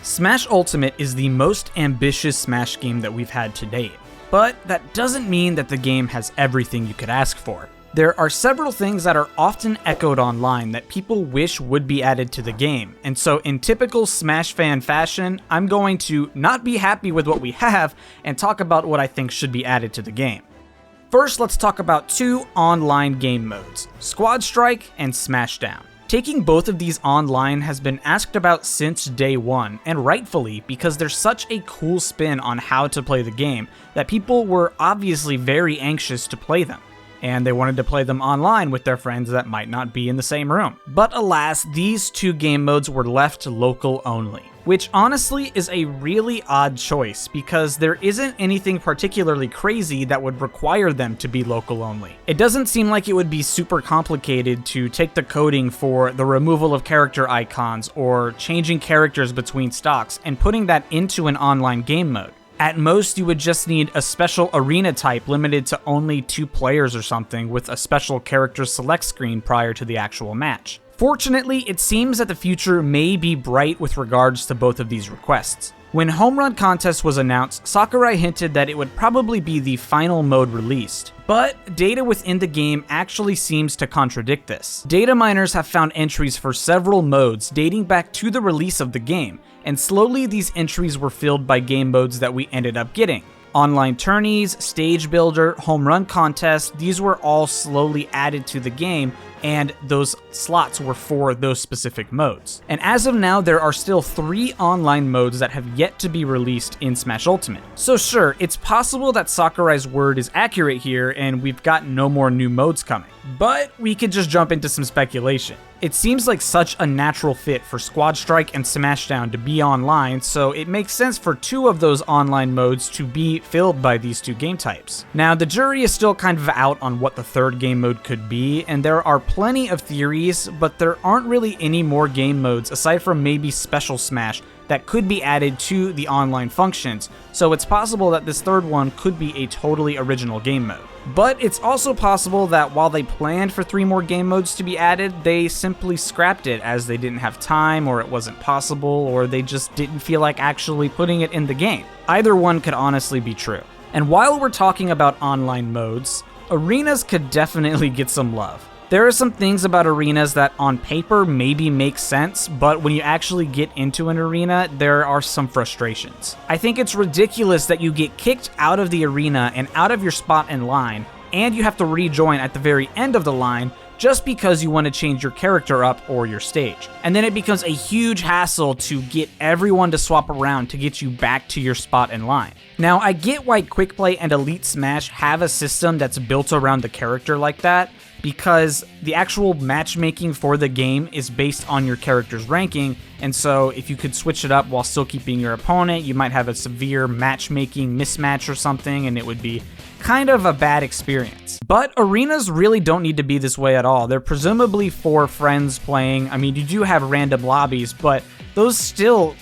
Smash Ultimate is the most ambitious Smash game that we've had to date, but that doesn't mean that the game has everything you could ask for. There are several things that are often echoed online that people wish would be added to the game, and so in typical Smash fan fashion, I'm going to not be happy with what we have and talk about what I think should be added to the game. First, let's talk about two online game modes, Squad Strike and Smashdown. Taking both of these online has been asked about since day one, and rightfully, because there's such a cool spin on how to play the game that people were obviously very anxious to play them, and they wanted to play them online with their friends that might not be in the same room. But alas, these two game modes were left local only, which honestly is a really odd choice because there isn't anything particularly crazy that would require them to be local only. It doesn't seem like it would be super complicated to take the coding for the removal of character icons or changing characters between stocks and putting that into an online game mode. At most, you would just need a special arena type limited to only 2 players or something with a special character select screen prior to the actual match. Fortunately, it seems that the future may be bright with regards to both of these requests. When Home Run Contest was announced, Sakurai hinted that it would probably be the final mode released, but data within the game actually seems to contradict this. Data miners have found entries for several modes dating back to the release of the game, and slowly these entries were filled by game modes that we ended up getting. Online tourneys, stage builder, home run contest, these were all slowly added to the game, and those slots were for those specific modes. And as of now, there are still 3 online modes that have yet to be released in Smash Ultimate. So sure, it's possible that Sakurai's word is accurate here and we've got no more new modes coming. But we could just jump into some speculation. It seems like such a natural fit for Squad Strike and Smashdown to be online, so it makes sense for 2 of those online modes to be filled by these 2 game types. Now, the jury is still kind of out on what the 3rd game mode could be, and there are plenty of theories, but there aren't really any more game modes aside from maybe Special Smash that could be added to the online functions, so it's possible that this 3rd one could be a totally original game mode. But it's also possible that while they planned for 3 more game modes to be added, they simply scrapped it as they didn't have time, or it wasn't possible, or they just didn't feel like actually putting it in the game. Either one could honestly be true. And while we're talking about online modes, arenas could definitely get some love. There are some things about arenas that on paper maybe make sense, but when you actually get into an arena, there are some frustrations. I think it's ridiculous that you get kicked out of the arena and out of your spot in line, and you have to rejoin at the very end of the line just because you want to change your character up or your stage. And then it becomes a huge hassle to get everyone to swap around to get you back to your spot in line. Now, I get why Quick Play and Elite Smash have a system that's built around the character like that, because the actual matchmaking for the game is based on your character's ranking, and so if you could switch it up while still keeping your opponent, you might have a severe matchmaking mismatch or something, and it would be kind of a bad experience. But arenas really don't need to be this way at all. They're presumably for friends playing. I mean, you do have random lobbies, but those still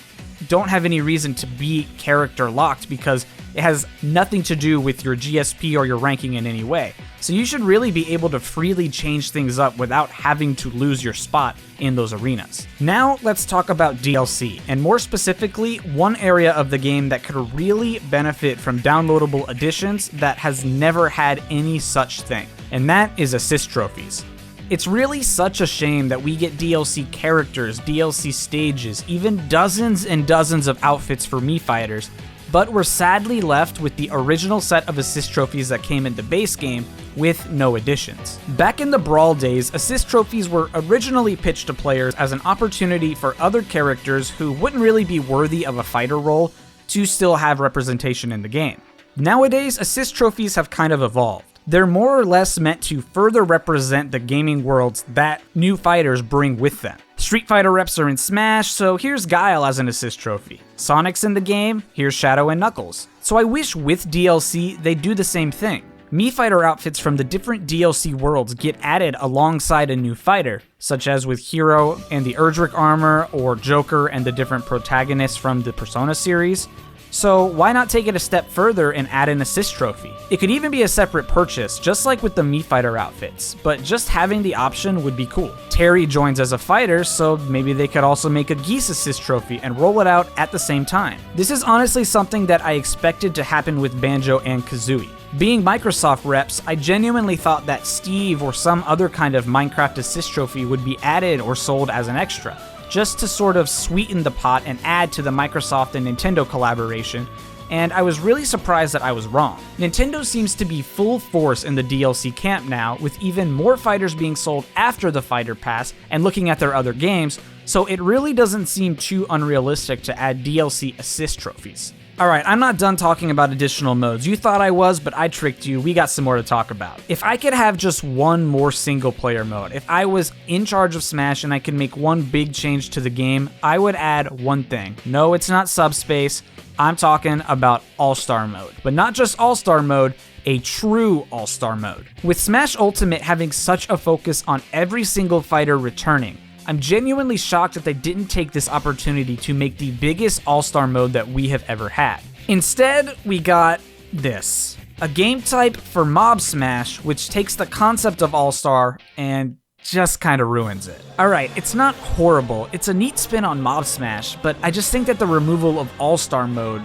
don't have any reason to be character locked because it has nothing to do with your GSP or your ranking in any way. So you should really be able to freely change things up without having to lose your spot in those arenas. Now let's talk about DLC, and more specifically, one area of the game that could really benefit from downloadable additions that has never had any such thing, and that is assist trophies. It's really such a shame that we get DLC characters, DLC stages, even dozens and dozens of outfits for Mii fighters, but we're sadly left with the original set of assist trophies that came in the base game with no additions. Back in the Brawl days, assist trophies were originally pitched to players as an opportunity for other characters who wouldn't really be worthy of a fighter role to still have representation in the game. Nowadays, assist trophies have kind of evolved. They're more or less meant to further represent the gaming worlds that new fighters bring with them. Street Fighter reps are in Smash, so here's Guile as an assist trophy. Sonic's in the game, here's Shadow and Knuckles. So I wish with DLC they'd do the same thing. Mii fighter outfits from the different DLC worlds get added alongside a new fighter, such as with Hero and the Erdrick armor, or Joker and the different protagonists from the Persona series. So why not take it a step further and add an assist trophy? It could even be a separate purchase, just like with the Mii Fighter outfits, but just having the option would be cool. Terry joins as a fighter, so maybe they could also make a Geese assist trophy and roll it out at the same time. This is honestly something that I expected to happen with Banjo and Kazooie. Being Microsoft reps, I genuinely thought that Steve or some other kind of Minecraft assist trophy would be added or sold as an extra, just to sort of sweeten the pot and add to the Microsoft and Nintendo collaboration, and I was really surprised that I was wrong. Nintendo seems to be full force in the DLC camp now, with even more fighters being sold after the Fighter Pass and looking at their other games, so it really doesn't seem too unrealistic to add DLC assist trophies. Alright, I'm not done talking about additional modes. You thought I was, but I tricked you. We got some more to talk about. If I could have just one more single player mode, if I was in charge of Smash and I could make one big change to the game, I would add one thing. No, it's not Subspace. I'm talking about All-Star mode. But not just All-Star mode, a true All-Star mode. With Smash Ultimate having such a focus on every single fighter returning, I'm genuinely shocked that they didn't take this opportunity to make the biggest All-Star mode that we have ever had. Instead, we got this. A game type for Mob Smash, which takes the concept of All-Star and just kind of ruins it. Alright, it's not horrible, it's a neat spin on Mob Smash, but I just think that the removal of All-Star mode,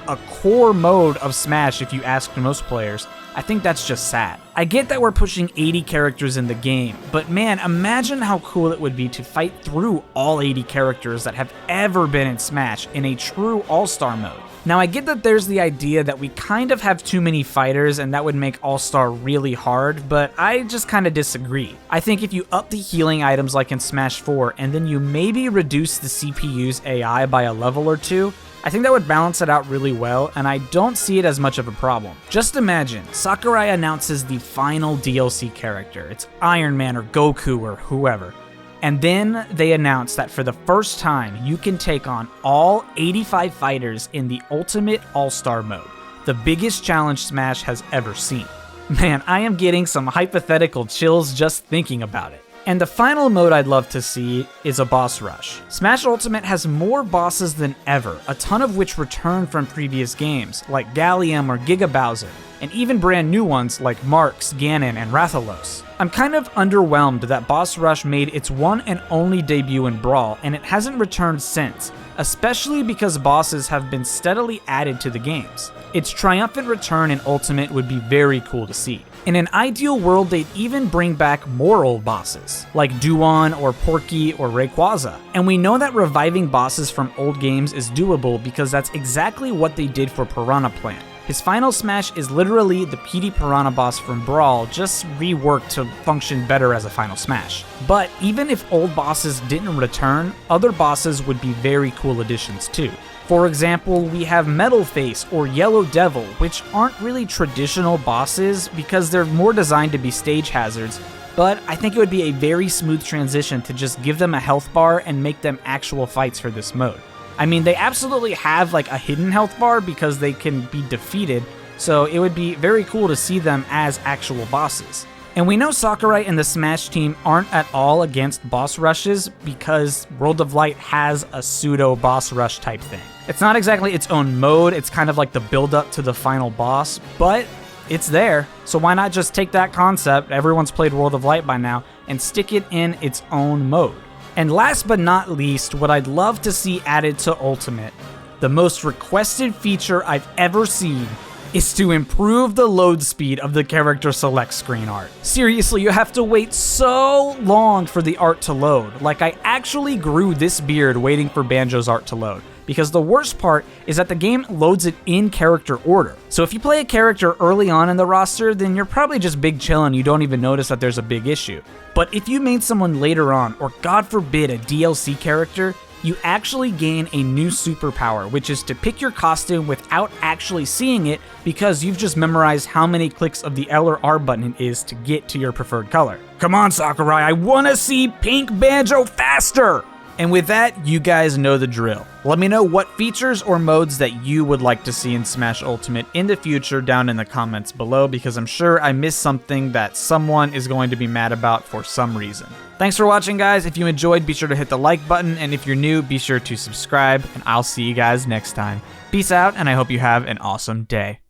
a core mode of Smash if you ask most players, I think that's just sad. I get that we're pushing 80 characters in the game, but man, imagine how cool it would be to fight through all 80 characters that have ever been in Smash in a true All-Star mode. Now I get that there's the idea that we kind of have too many fighters and that would make All-Star really hard, but I just kind of disagree. I think if you up the healing items like in Smash 4 and then you maybe reduce the CPU's AI by a level or two, I think that would balance it out really well, and I don't see it as much of a problem. Just imagine, Sakurai announces the final DLC character. It's Iron Man or Goku or whoever. And then they announce that for the first time, you can take on all 85 fighters in the Ultimate All-Star mode, the biggest challenge Smash has ever seen. Man, I am getting some hypothetical chills just thinking about it. And the final mode I'd love to see is a boss rush. Smash Ultimate has more bosses than ever, a ton of which return from previous games, like Gallium or Giga Bowser, and even brand new ones like Marx, Ganon, and Rathalos. I'm kind of underwhelmed that Boss Rush made its one and only debut in Brawl, and it hasn't returned since, especially because bosses have been steadily added to the games. Its triumphant return in Ultimate would be very cool to see. In an ideal world, they'd even bring back more old bosses, like Duan or Porky or Rayquaza. And we know that reviving bosses from old games is doable because that's exactly what they did for Piranha Plant. His final smash is literally the Petey Piranha boss from Brawl, just reworked to function better as a final smash. But even if old bosses didn't return, other bosses would be very cool additions too. For example, we have Metal Face or Yellow Devil, which aren't really traditional bosses because they're more designed to be stage hazards, but I think it would be a very smooth transition to just give them a health bar and make them actual fights for this mode. I mean, they absolutely have like a hidden health bar because they can be defeated, so it would be very cool to see them as actual bosses. And we know Sakurai and the Smash team aren't at all against boss rushes because World of Light has a pseudo boss rush type thing. It's not exactly its own mode, it's kind of like the build up to the final boss, but it's there. So why not just take that concept, everyone's played World of Light by now, and stick it in its own mode. And last but not least, what I'd love to see added to Ultimate, the most requested feature I've ever seen, is to improve the load speed of the character select screen art. Seriously, you have to wait so long for the art to load. Like, I actually grew this beard waiting for Banjo's art to load. Because the worst part is that the game loads it in character order. So if you play a character early on in the roster, then you're probably just big chillin', you don't even notice that there's a big issue. But if you made someone later on, or God forbid a DLC character, you actually gain a new superpower, which is to pick your costume without actually seeing it because you've just memorized how many clicks of the L or R button it is to get to your preferred color. Come on, Sakurai, I wanna see Pink Banjo faster! And with that, you guys know the drill. Let me know what features or modes that you would like to see in Smash Ultimate in the future down in the comments below, because I'm sure I missed something that someone is going to be mad about for some reason. Thanks for watching, guys. If you enjoyed, be sure to hit the like button, and if you're new, be sure to subscribe, and I'll see you guys next time. Peace out, and I hope you have an awesome day.